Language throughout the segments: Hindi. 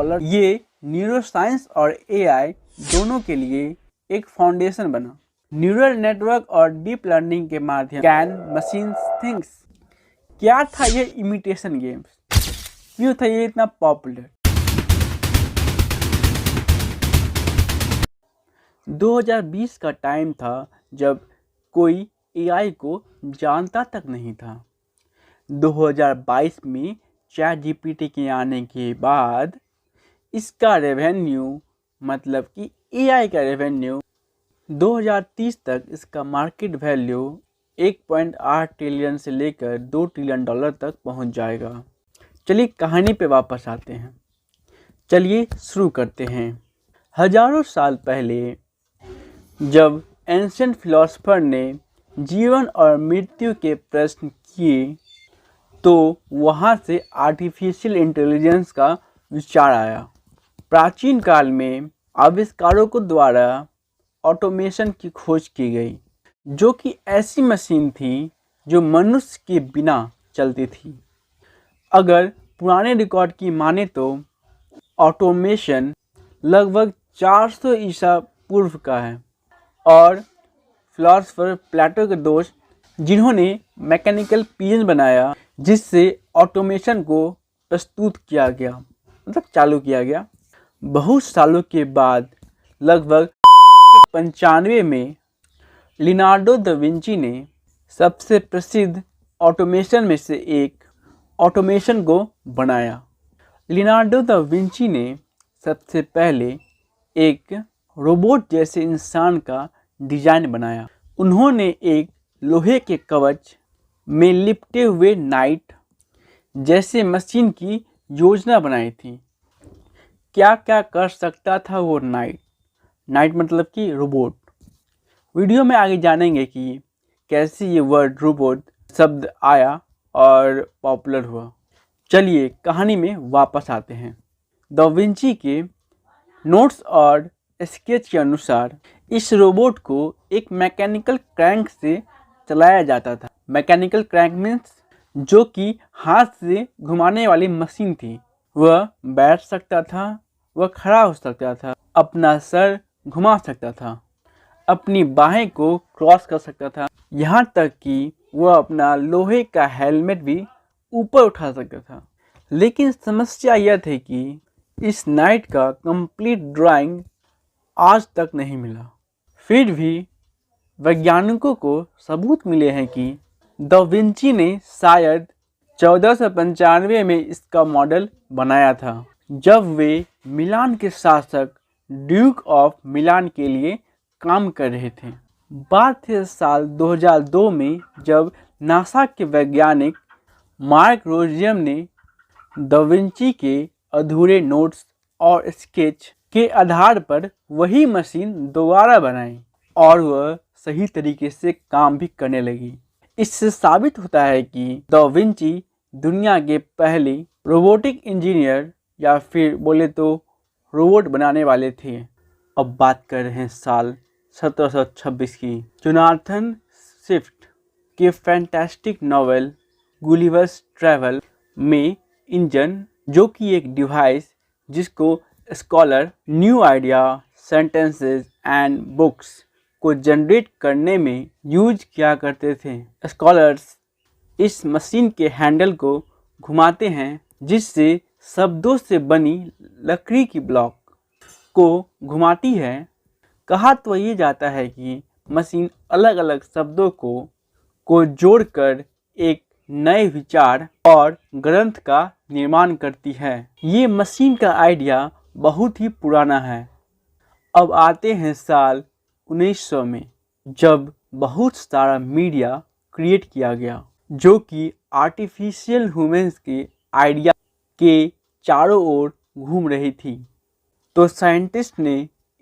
ये न्यूरोसाइंस और एआई दोनों के लिए एक फाउंडेशन बना। न्यूरल नेटवर्क और डीप लर्निंग के माध्यम कैन मशीन थिंग्स। क्या था ये इमिटेशन गेम्स, क्यों था ये इतना पॉपुलर? 2020 का टाइम था जब कोई एआई को जानता तक नहीं था। 2022 में चैट जीपीटी के आने के बाद इसका रेवेन्यू, मतलब कि एआई का रेवेन्यू, 2030 तक इसका मार्केट वैल्यू 1.8 ट्रिलियन से लेकर 2 ट्रिलियन डॉलर तक पहुंच जाएगा। चलिए कहानी पे वापस आते हैं। चलिए शुरू करते हैं। हजारों साल पहले जब एंशिएंट फिलोसोफर ने जीवन और मृत्यु के प्रश्न किए तो वहाँ से आर्टिफिशियल इंटेलिजेंस का विचार आया। प्राचीन काल में आविष्कारकों द्वारा ऑटोमेशन की खोज की गई, जो कि ऐसी मशीन थी जो मनुष्य के बिना चलती थी। अगर पुराने रिकॉर्ड की माने तो ऑटोमेशन लगभग 400 ईसा पूर्व का है और फिलोसोफर प्लेटो के दोस्त, जिन्होंने मैकेनिकल पिजन बनाया जिससे ऑटोमेशन को प्रस्तुत किया गया, मतलब चालू किया गया। बहुत सालों के बाद लगभग 95 में लियोनार्डो दा विंची ने सबसे प्रसिद्ध ऑटोमेशन में से एक ऑटोमेशन को बनाया। लियोनार्डो दा विंची ने सबसे पहले एक रोबोट जैसे इंसान का डिजाइन बनाया। उन्होंने एक लोहे के कवच में लिपटे हुए नाइट जैसे मशीन की योजना बनाई थी। क्या क्या कर सकता था वो नाइट मतलब कि रोबोट। वीडियो में आगे जानेंगे कि कैसे ये वर्ड रोबोट शब्द आया और पॉपुलर हुआ। चलिए कहानी में वापस आते हैं। दा विंची के नोट्स और स्केच के अनुसार इस रोबोट को एक मैकेनिकल क्रैंक से चलाया जाता था। मैकेनिकल क्रैंक मीन्स जो कि हाथ से घुमाने वाली मशीन थी। वह बैठ सकता था, वह खड़ा हो सकता था, अपना सर घुमा सकता था, अपनी बाहें को क्रॉस कर सकता था, यहाँ तक कि वह अपना लोहे का हेलमेट भी ऊपर उठा सकता था। लेकिन समस्या यह थी कि इस नाइट का कंप्लीट ड्राइंग आज तक नहीं मिला। फिर भी वैज्ञानिकों को सबूत मिले हैं कि दा विंची ने शायद 1495 में इसका मॉडल बनाया था, जब वे मिलान के शासक ड्यूक ऑफ मिलान के लिए काम कर रहे थे। बात है साल 2002 में, जब नासा के वैज्ञानिक मार्क रोजियम ने दा विंची के अधूरे नोट्स और स्केच के आधार पर वही मशीन दोबारा बनाई और वह सही तरीके से काम भी करने लगी। इससे साबित होता है कि दा विंची दुनिया के पहले रोबोटिक इंजीनियर या फिर बोले तो रोबोट बनाने वाले थे। अब बात कर रहे हैं साल 1726 की। जोनाथन स्विफ्ट के फैंटास्टिक नॉवेल गुलिवर्स ट्रैवल में इंजन, जो कि एक डिवाइस जिसको scholar new idea, sentences and books को जनरेट करने में यूज किया करते थे। स्कॉलर्स इस मशीन के हैंडल को घुमाते हैं जिससे शब्दों से बनी लकड़ी की ब्लॉक को घुमाती है। कहा तो ये जाता है कि मशीन अलग अलग शब्दों को जोड़कर एक नए विचार और ग्रंथ का निर्माण करती है। ये मशीन का आइडिया बहुत ही पुराना है। अब आते हैं साल 1900 में, जब बहुत सारा मीडिया क्रिएट किया गया जो कि आर्टिफिशियल ह्यूमंस के आइडिया के चारों ओर घूम रही थी। तो साइंटिस्ट ने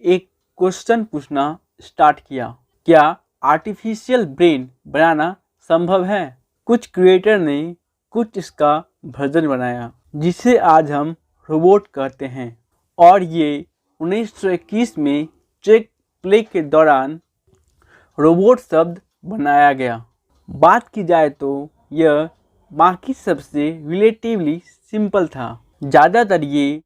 एक क्वेश्चन पूछना स्टार्ट किया, क्या आर्टिफिशियल ब्रेन बनाना संभव है? कुछ क्रिएटर ने कुछ इसका वर्जन बनाया जिसे आज हम रोबोट कहते हैं, और ये 1921 में चेक प्ले के दौरान रोबोट शब्द बनाया गया। बात की जाए तो यह बाकी सबसे रिलेटिवली सिंपल था। ज़्यादातर ये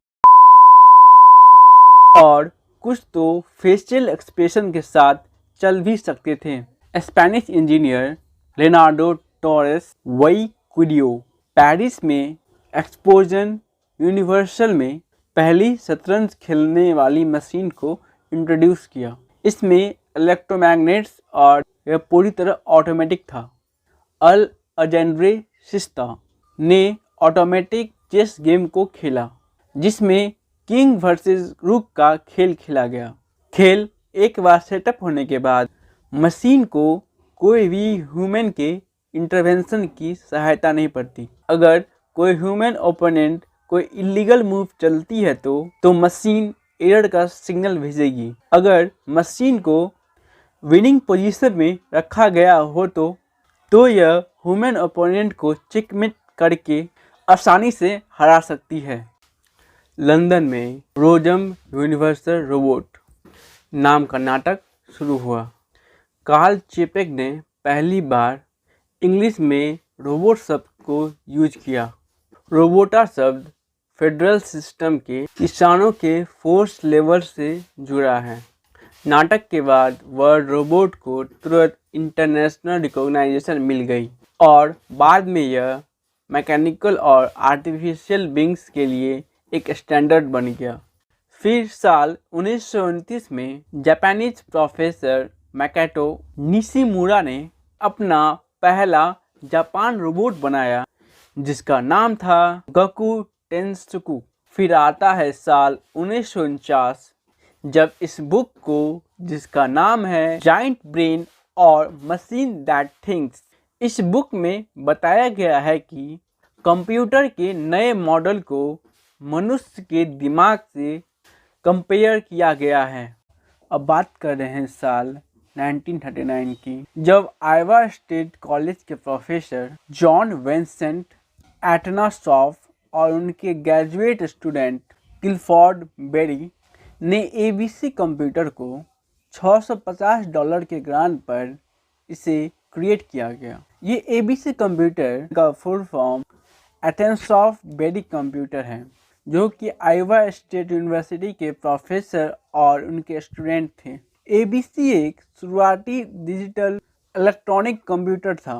और कुछ तो फेशियल एक्सप्रेशन के साथ चल भी सकते थे। स्पेनिश इंजीनियर लेनार्डो टोरेस वही क्विडियो पेरिस में एक्सपोजन यूनिवर्सल में पहली शतरंज खेलने वाली मशीन को इंट्रोड्यूस किया। इसमें इलेक्ट्रोमैग्नेट्स और यह पूरी तरह ऑटोमेटिक था। अल अजेंड्रे सिस्ता ने ऑटोमेटिक चेस गेम को खेला जिसमें किंग वर्सेस रूक का खेल खेला गया। खेल एक बार सेटअप होने के बाद मशीन को कोई भी ह्यूमन के इंटरवेंशन की सहायता नहीं पड़ती। अगर कोई ह्यूमन ओपोनेंट कोई इलीगल मूव चलती है तो मशीन एरर का सिग्नल भेजेगी। अगर मशीन को विनिंग पोजीशन में रखा गया हो तो यह ह्यूमन ओपोनेंट को चेकमेट करके आसानी से हरा सकती है। लंदन में रोजम यूनिवर्सल रोबोट नाम का नाटक शुरू हुआ। कार्ल चेपेक ने पहली बार इंग्लिश में रोबोट शब्द को यूज किया। रोबोटा शब्द फेडरल सिस्टम के किसानों के फोर्स लेवल से जुड़ा है। नाटक के बाद वर्ड रोबोट को तुरंत इंटरनेशनल रिकॉग्नाइजेशन मिल गई और बाद में यह मैकेनिकल और आर्टिफिशियल बीइंग्स के लिए एक स्टैंडर्ड बन गया। फिर साल 1929 में जापानीज प्रोफेसर मैकोटो निशिमुरा ने अपना पहला जापान रोबोट बनाया जिसका नाम था गकु टेंसुकु। फिर आता है साल 1949 जब इस बुक को, जिसका नाम है जाइंट ब्रेन और मशीन दैट थिंक्स, इस बुक में बताया गया है कि कंप्यूटर के नए मॉडल को मनुष्य के दिमाग से कंपेयर किया गया है। अब बात कर रहे हैं साल 1939 की, जब आयोवा स्टेट कॉलेज के प्रोफेसर जॉन विंसेंट एटनासॉफ और उनके ग्रेजुएट स्टूडेंट क्लिफोर्ड बेरी ने एबीसी कंप्यूटर को $650 के ग्रांट पर इसे क्रिएट किया गया। ये एबीसी कंप्यूटर का फुल फॉर्म एटनासॉफ बेरी कंप्यूटर है, जो कि आयोवा स्टेट यूनिवर्सिटी के प्रोफेसर और उनके स्टूडेंट थे। एबीसी एक शुरुआती डिजिटल इलेक्ट्रॉनिक कंप्यूटर था।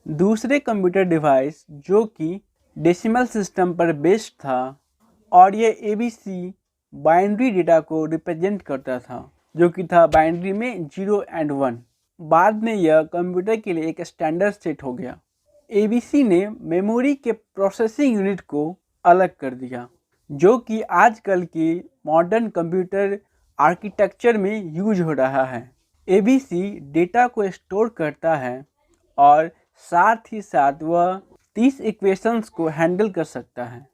दूसरे कंप्यूटर डिवाइस जो कि डेसिमल सिस्टम पर बेस्ड था, और यह एबीसी बाइनरी डेटा को रिप्रेजेंट करता था, जो कि था बाइनरी में 0 और 1। बाद में यह कंप्यूटर के लिए एक स्टैंडर्ड सेट हो गया। एबीसी ने मेमोरी के प्रोसेसिंग यूनिट को अलग कर दिया, जो कि आजकल की मॉडर्न कंप्यूटर आर्किटेक्चर में यूज हो रहा है। एबीसी डेटा को स्टोर करता है और साथ ही साथ वह 30 इक्वेशंस को हैंडल कर सकता है।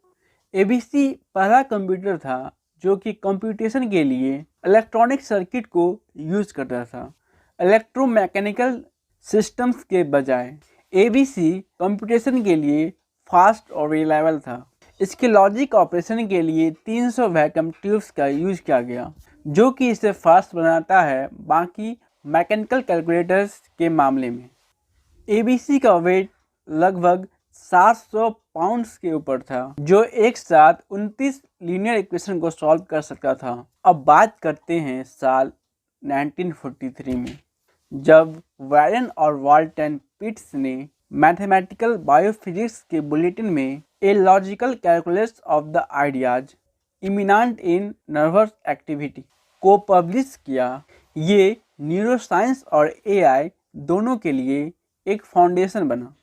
एबीसी पहला कंप्यूटर था जो कि कंप्यूटेशन के लिए इलेक्ट्रॉनिक सर्किट को यूज करता था, इलेक्ट्रोमैकेनिकल सिस्टम्स के बजाय। एबीसी कंप्यूटेशन के लिए फास्ट और रिलायबल था। इसके लॉजिक ऑपरेशन के लिए 300 वैक्यूम ट्यूब्स का यूज किया गया, जो कि इसे फास्ट बनाता है बाकी मैकेनिकल कैलकुलेटर्स के मामले में। एबीसी का वेट लगभग 700 पाउंड्स के ऊपर था, जो एक साथ 29 लीनियर इक्वेशन को सॉल्व कर सकता था। अब बात करते हैं साल 1943 में, जब वारेन और वाल्टन पिट्स ने मैथमेटिकल बायोफिजिक्स के बुलेटिन में a logical calculus of the ideas imminent in nervous activity को पब्लिश किया। ये न्यूरोसाइंस और एआई दोनों के लिए एक फाउंडेशन बना।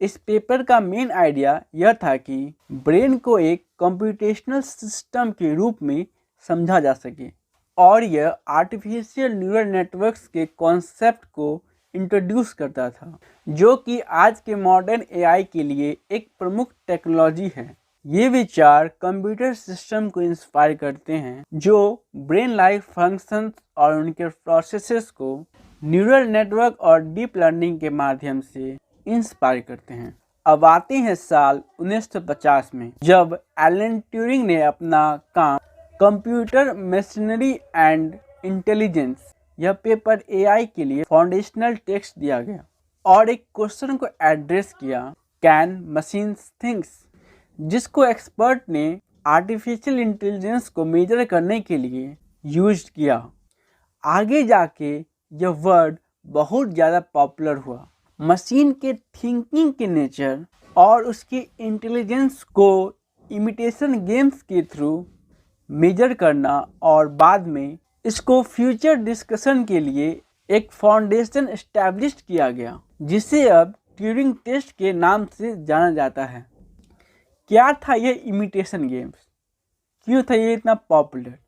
इस पेपर का मेन आइडिया यह था कि ब्रेन को एक कंप्यूटेशनल सिस्टम के रूप में समझा जा सके, और यह आर्टिफिशियल न्यूरल नेटवर्क्स के कॉन्सेप्ट को इंट्रोड्यूस करता था, जो कि आज के मॉडर्न एआई के लिए एक प्रमुख टेक्नोलॉजी है। ये विचार कंप्यूटर सिस्टम को इंस्पायर करते हैं, जो ब्रेन लाइक फंक्शंस और उनके प्रोसेसेस को न्यूरल नेटवर्क और डीप लर्निंग के माध्यम से इंस्पायर करते हैं। अब आते हैं साल 1950 में, जब एलन ट्यूरिंग ने अपना काम कंप्यूटर मशीनरी एंड इंटेलिजेंस, यह पेपर एआई के लिए फाउंडेशनल टेक्स्ट दिया गया और एक क्वेश्चन को एड्रेस किया, कैन मशीन्स थिंक्स, जिसको एक्सपर्ट ने आर्टिफिशियल इंटेलिजेंस को मेजर करने के लिए यूज किया। आगे जाके यह वर्ड बहुत ज़्यादा पॉपुलर हुआ। मशीन के थिंकिंग के नेचर और उसकी इंटेलिजेंस को इमिटेशन गेम्स के थ्रू मेजर करना और बाद में इसको फ्यूचर डिस्कशन के लिए एक फाउंडेशन एस्टैब्लिश किया गया, जिसे अब ट्यूरिंग टेस्ट के नाम से जाना जाता है। क्या था ये इमिटेशन गेम्स? क्यों था ये इतना पॉपुलर?